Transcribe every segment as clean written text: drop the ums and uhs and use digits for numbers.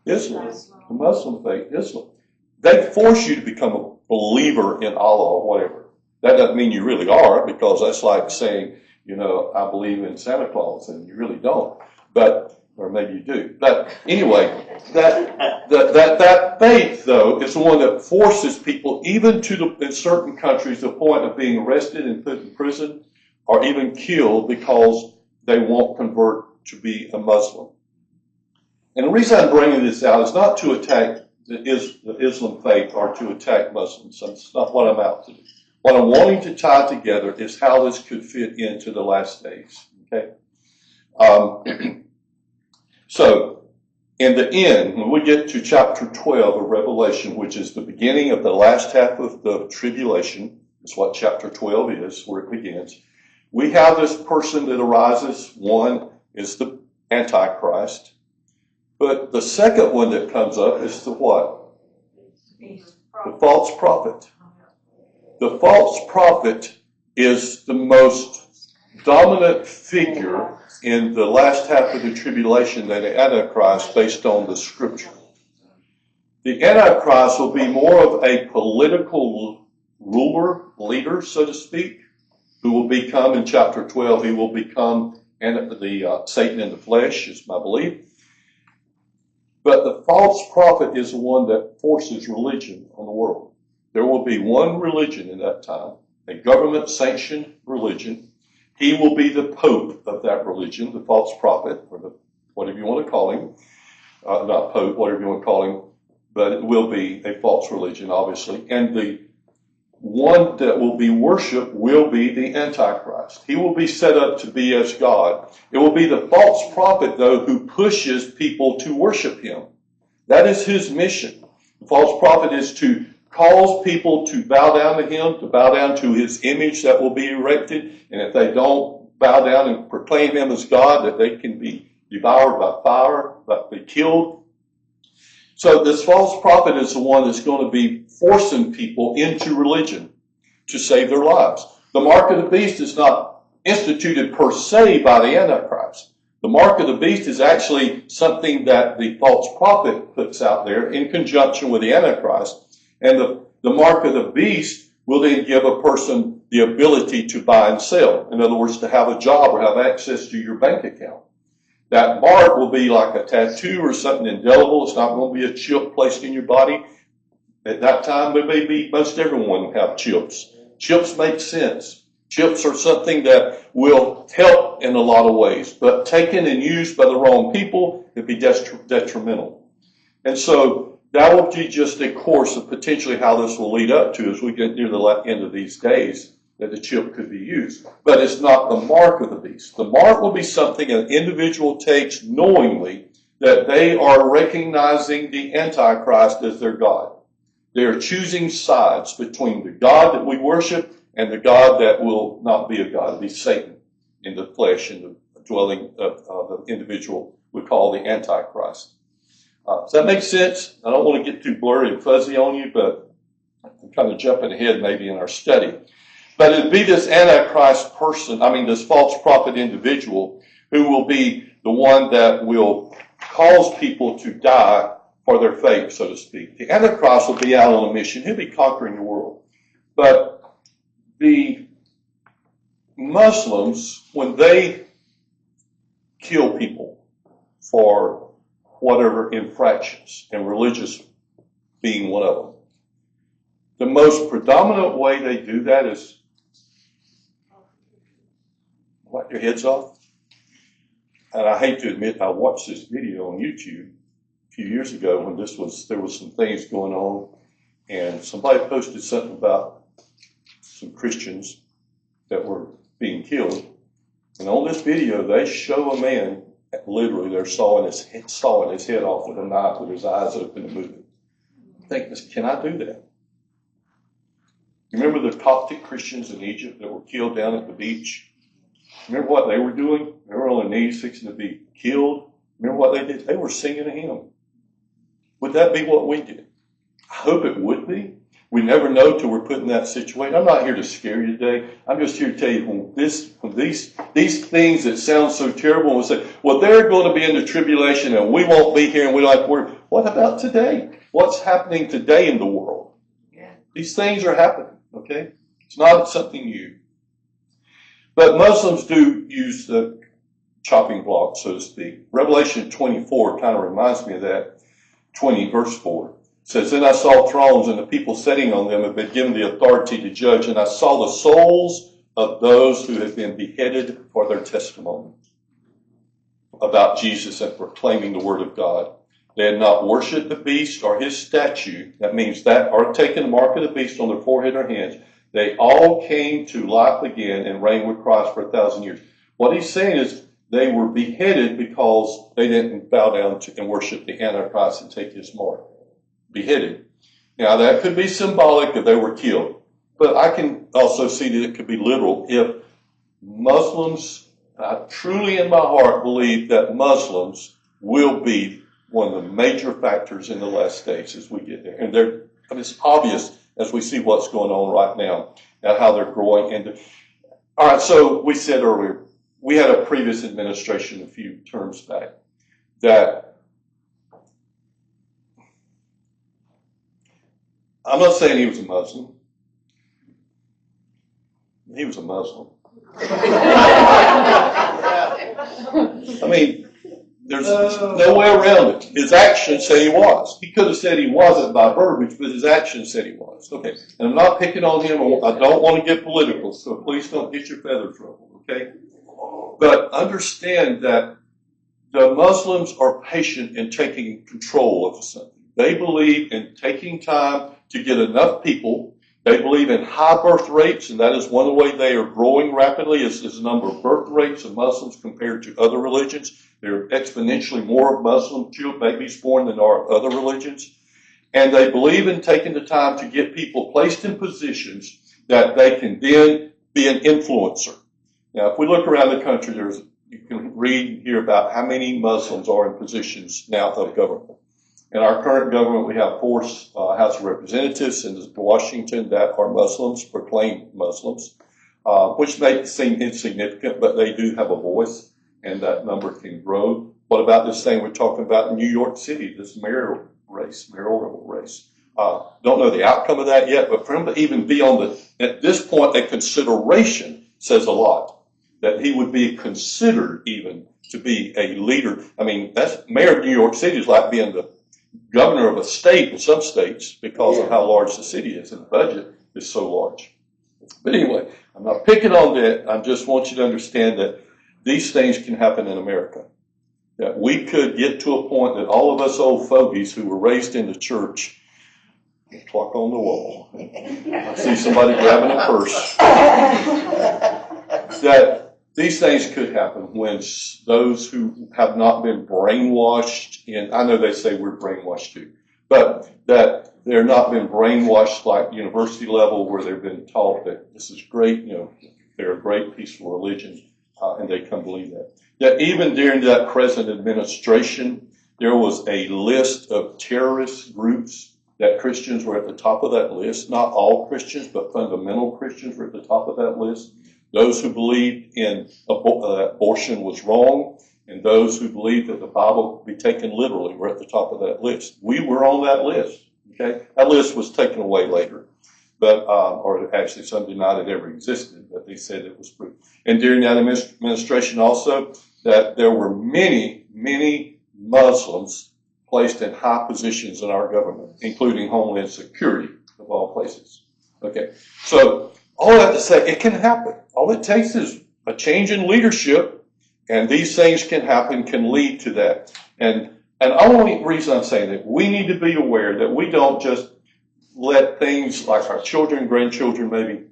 Islam, the Muslim faith, Islam. They force you to become a believer in Allah or whatever. That doesn't mean you really are, because that's like saying, I believe in Santa Claus, and you really don't. Or maybe you do. But anyway, that faith, though, is the one that forces people, even in certain countries, the point of being arrested and put in prison, or even killed because they won't convert to be a Muslim. And the reason I'm bringing this out is not to attack the Islam faith or to attack Muslims. That's not what I'm out to do. What I'm wanting to tie together is how this could fit into the last days. Okay. So, in the end, when we get to chapter 12 of Revelation, which is the beginning of the last half of the tribulation, is what chapter 12 is, where it begins, we have this person that arises. One is the Antichrist. But the second one that comes up is the what? The false prophet. The false prophet is the most dominant figure in the last half of the tribulation than the Antichrist, based on the scripture. The Antichrist will be more of a political leader, so to speak, who will become, in chapter 12, he will become the Satan in the flesh, is my belief. But the false prophet is the one that forces religion on the world. There will be one religion in that time, a government-sanctioned religion. He will be the pope of that religion, the false prophet, or whatever you want to call him. Not pope, whatever you want to call him. But it will be a false religion, obviously. And the one that will be worshipped will be the Antichrist. He will be set up to be as God. It will be the false prophet, though, who pushes people to worship him. That is his mission. The false prophet is to cause people to bow down to him, to bow down to his image that will be erected. And if they don't bow down and proclaim him as God, that they can be devoured by fire, be killed. So this false prophet is the one that's going to be forcing people into religion to save their lives. The mark of the beast is not instituted per se by the Antichrist. The mark of the beast is actually something that the false prophet puts out there in conjunction with the Antichrist. And the mark of the beast will then give a person the ability to buy and sell. In other words, to have a job or have access to your bank account. That mark will be like a tattoo or something indelible. It's not going to be a chip placed in your body. At that time, most everyone will have chips. Chips make sense. Chips are something that will help in a lot of ways, but taken and used by the wrong people, it'd be detrimental. And so that will be just a course of potentially how this will lead up to as we get near the end of these days, that the chip could be used. But it's not the mark of the beast. The mark will be something an individual takes knowingly that they are recognizing the Antichrist as their God. They are choosing sides between the God that we worship and the God that will not be a God, be Satan in the flesh, in the dwelling of the individual we call the Antichrist. Does that make sense? I don't want to get too blurry and fuzzy on you, but I'm kind of jumping ahead maybe in our study. But it'd be this Antichrist person, this false prophet individual, who will be the one that will cause people to die for their faith, so to speak. The Antichrist will be out on a mission. He'll be conquering the world. But the Muslims, when they kill people for whatever infractions, and religious being one of them, the most predominant way they do that is wipe their heads off. And I hate to admit, I watched this video on YouTube a few years ago when there was some things going on, and somebody posted something about some Christians that were being killed. And on this video, they show a man, literally, they're sawing his head off with a knife with his eyes open and moving. I think, can I do that? You remember the Coptic Christians in Egypt that were killed down at the beach? Remember what they were doing? They were on their knees fixing to be killed. Remember what they did? They were singing a hymn. Would that be what we did? I hope it would be. We never know till we're put in that situation. I'm not here to scare you today. I'm just here to tell you when these things that sound so terrible, we say, well, they're going to be in the tribulation and we won't be here and we don't have to worry. What about today? What's happening today in the world? Yeah. These things are happening, okay? It's not something new. But Muslims do use the chopping block, so to speak. Revelation 24 kind of reminds me of that. 20, verse 4. Says, then I saw thrones and the people sitting on them had been given the authority to judge, and I saw the souls of those who had been beheaded for their testimony about Jesus and proclaiming the word of God. They had not worshipped the beast or his statue. That means that, or taken the mark of the beast on their forehead or hands. They all came to life again and reigned with Christ for 1,000 years. What he's saying is they were beheaded because they didn't bow down to and worship the Antichrist and take his mark. Beheaded. Now that could be symbolic if they were killed, but I can also see that it could be literal if Muslims, I truly in my heart believe that Muslims will be one of the major factors in the last days as we get there. And it's obvious as we see what's going on right now and how they're growing. All right, so we said earlier, we had a previous administration a few terms back that I'm not saying he was a Muslim. He was a Muslim. I mean, there's no way around it. His actions say he was. He could have said he wasn't by verbiage, but his actions said he was. Okay. And I'm not picking on him. I don't want to get political, so please don't get your feathers ruffled, okay? But understand that the Muslims are patient in taking control of something. They believe in taking time to get enough people. They believe in high birth rates, and that is one of the ways they are growing rapidly is the number of birth rates of Muslims compared to other religions. There are exponentially more Muslim babies born than are other religions. And they believe in taking the time to get people placed in positions that they can then be an influencer. Now, if we look around the country, you can read and hear about how many Muslims are in positions now of government. In our current government, we have 4 House of Representatives in Washington that are Muslims, proclaimed Muslims, which may seem insignificant, but they do have a voice, and that number can grow. What about this thing we're talking about in New York City, this mayoral race? Don't know the outcome of that yet, but for him to even be at this point, a consideration says a lot. That he would be considered even to be a leader. I mean, mayor of New York City is like being the governor of a state in some states because of how large the city is, and the budget is so large. But anyway, I'm not picking on that. I just want you to understand that these things can happen in America. That we could get to a point that all of us old fogies who were raised in the church, clock on the wall, I see somebody grabbing a purse, that these things could happen when those who have not been brainwashed, and I know they say we're brainwashed too, but that they're not been brainwashed like university level where they've been taught that this is great, they're a great peaceful religion, and they come believe that. That even during that present administration, there was a list of terrorist groups that Christians were at the top of that list. Not all Christians, but fundamental Christians were at the top of that list. Those who believed in abortion was wrong, and those who believed that the Bible could be taken literally were at the top of that list. We were on that list. Okay, that list was taken away later, but or actually some denied it ever existed, but they said it was proved. And during that administration also, that there were many Muslims placed in high positions in our government, including Homeland Security of all places. Okay, so. All that to say, it can happen. All it takes is a change in leadership, and these things can happen, can lead to that. And the only reason I'm saying that, we need to be aware that we don't just let things like our children, grandchildren maybe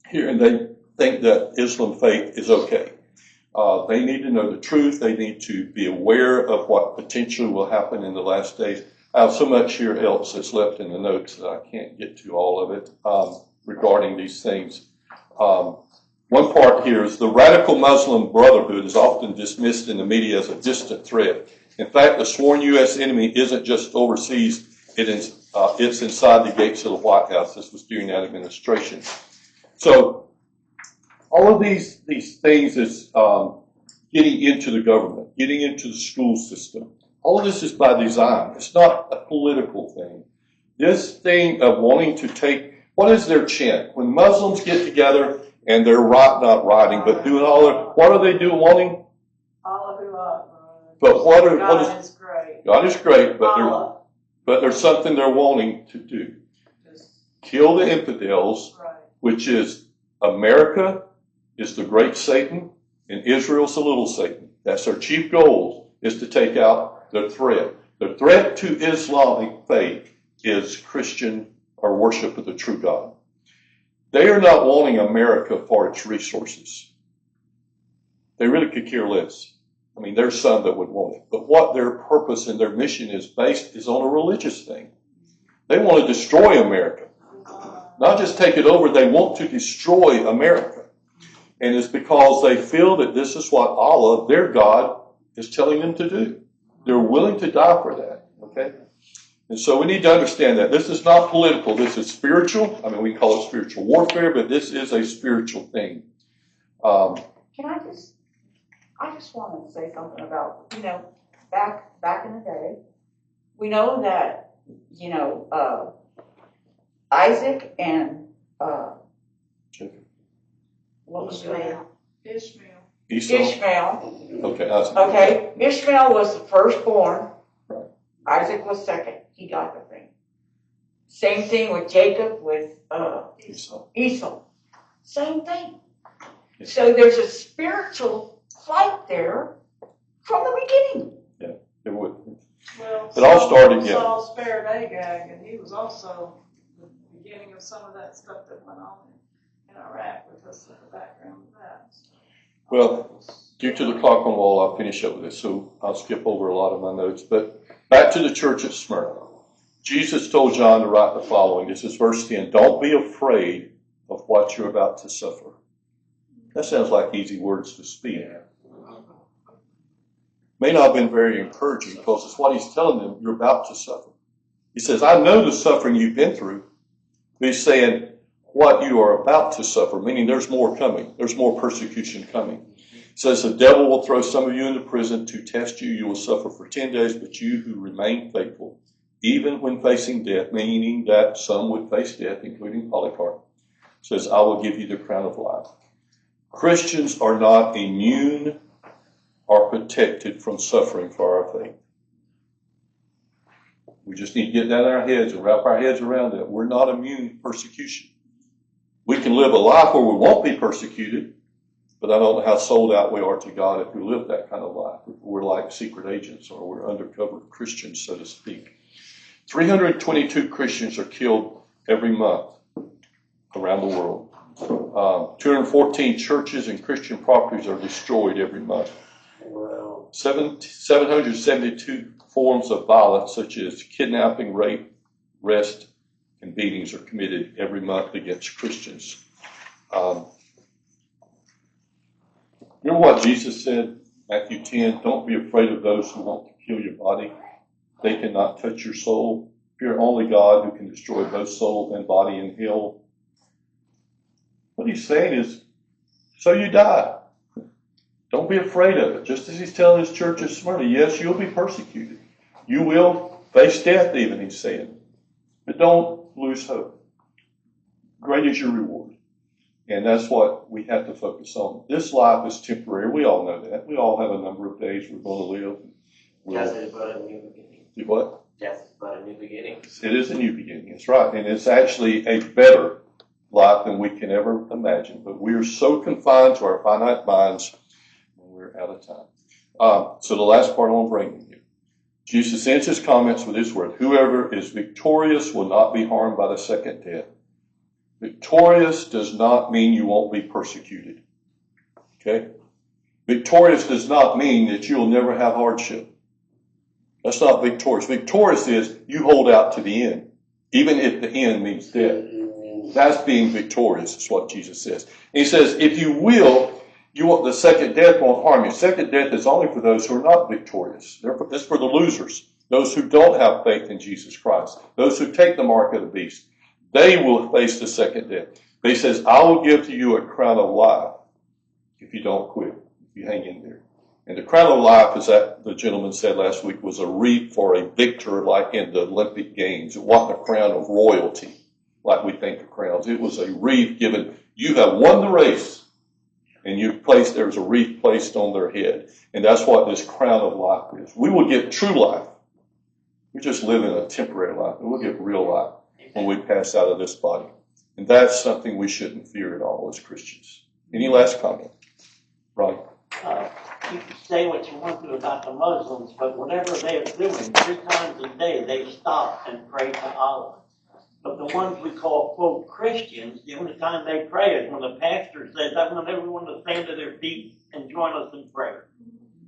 hear, and they think that Islam faith is okay. They need to know the truth. They need to be aware of what potentially will happen in the last days. I have so much here else that's left in the notes that I can't get to all of it. Regarding these things. One part here is the radical Muslim Brotherhood is often dismissed in the media as a distant threat. In fact, the sworn U.S. enemy isn't just overseas, it is It's inside the gates of the White House. This was during that administration. So all of these things is getting into the government, getting into the school system. All of this is by design. It's not a political thing. This thing of wanting to take, what is their chant? When Muslims get together and they're not writing, but doing what are they doing wanting? But God is great. God is great, but there's something they're wanting to do. Kill the infidels, which is America is the great Satan and Israel's the little Satan. That's their chief goal, is to take out the threat. The threat to Islamic faith is Christian or worship of the true God. They are not wanting America for its resources. They really could care less. I mean, there's some that would want it. But what their purpose and their mission is based is on a religious thing. They want to destroy America. Not just take it over, they want to destroy America. And it's because they feel that this is what Allah, their God, is telling them to do. They're willing to die for that. Okay? And so we need to understand that. This is not political. This is spiritual. I mean, we call it spiritual warfare, but this is a spiritual thing. I just want to say something about, back in the day, we know that, Isaac and, what was his name? Ishmael. Okay. Ishmael was the firstborn. Right. Isaac was second. He got the thing. Same thing with Jacob with Esau. Same thing. Yeah. So there's a spiritual fight there from the beginning. Yeah, it would. Well, it all started. Saul spared Agag, and he was also the beginning of some of that stuff that went on in Iraq because of the background of that. Well, due to the clock on the wall, I'll finish up with this, so I'll skip over a lot of my notes. But back to the church at Smyrna. Jesus told John to write the following. This is verse 10. Don't be afraid of what you're about to suffer. That sounds like easy words to speak. May not have been very encouraging because it's what he's telling them you're about to suffer. He says, I know the suffering you've been through. But he's saying what you are about to suffer, meaning there's more coming. There's more persecution coming. He says the devil will throw some of you into prison to test you. You will suffer for 10 days, but you who remain faithful, even when facing death, meaning that some would face death, including Polycarp, says, I will give you the crown of life. Christians are not immune or protected from suffering for our faith. We just need to get that in our heads and wrap our heads around that. We're not immune to persecution. We can live a life where we won't be persecuted, but I don't know how sold out we are to God if we live that kind of life. We're like secret agents or we're undercover Christians, so to speak. 322 Christians are killed every month around the world. 214 churches and Christian properties are destroyed every month. 772 forms of violence, such as kidnapping, rape, arrest, and beatings, are committed every month against Christians. Remember what Jesus said, Matthew 10, don't be afraid of those who want to kill your body. They cannot touch your soul. Fear only God, who can destroy both soul and body in hell. What he's saying is, so you die. Don't be afraid of it. Just as he's telling his church at Smyrna, yes, you'll be persecuted. You will face death even, he's saying. But don't lose hope. Great is your reward. And that's what we have to focus on. This life is temporary. We all know that. We all have a number of days we're going to live. Death is but a new beginning. Do what? Death is but a new beginning. It is a new beginning. That's right. And it's actually a better life than we can ever imagine. But we are so confined to our finite minds when we're out of time. So the last part I want to bring to you. Jesus ends his comments with this word. Whoever is victorious will not be harmed by the second death. Victorious does not mean you won't be persecuted. Okay? Victorious does not mean that you'll never have hardship. That's not victorious. Victorious is you hold out to the end, even if the end means death. That's being victorious, is what Jesus says. And he says, if you will, the second death won't harm you. Second death is only for those who are not victorious. It's for the losers. Those who don't have faith in Jesus Christ, those who take the mark of the beast, they will face the second death. But he says, I will give to you a crown of life if you don't quit, if you hang in there. And the crown of life, as that the gentleman said last week, was a wreath for a victor like in the Olympic Games. It wasn't a crown of royalty like we think of crowns. It was a wreath given. You have won the race, and there's a wreath placed on their head. And that's what this crown of life is. We will get true life. We just live in a temporary life, and we'll get real life when we pass out of this body. And that's something we shouldn't fear at all as Christians. Any last comment? Right. You can say what you want to about the Muslims, but whatever they're doing, 3 times a day they stop and pray to Allah. But the ones we call, quote, Christians, the only time they pray is when the pastor says, I want everyone to stand to their feet and join us in prayer.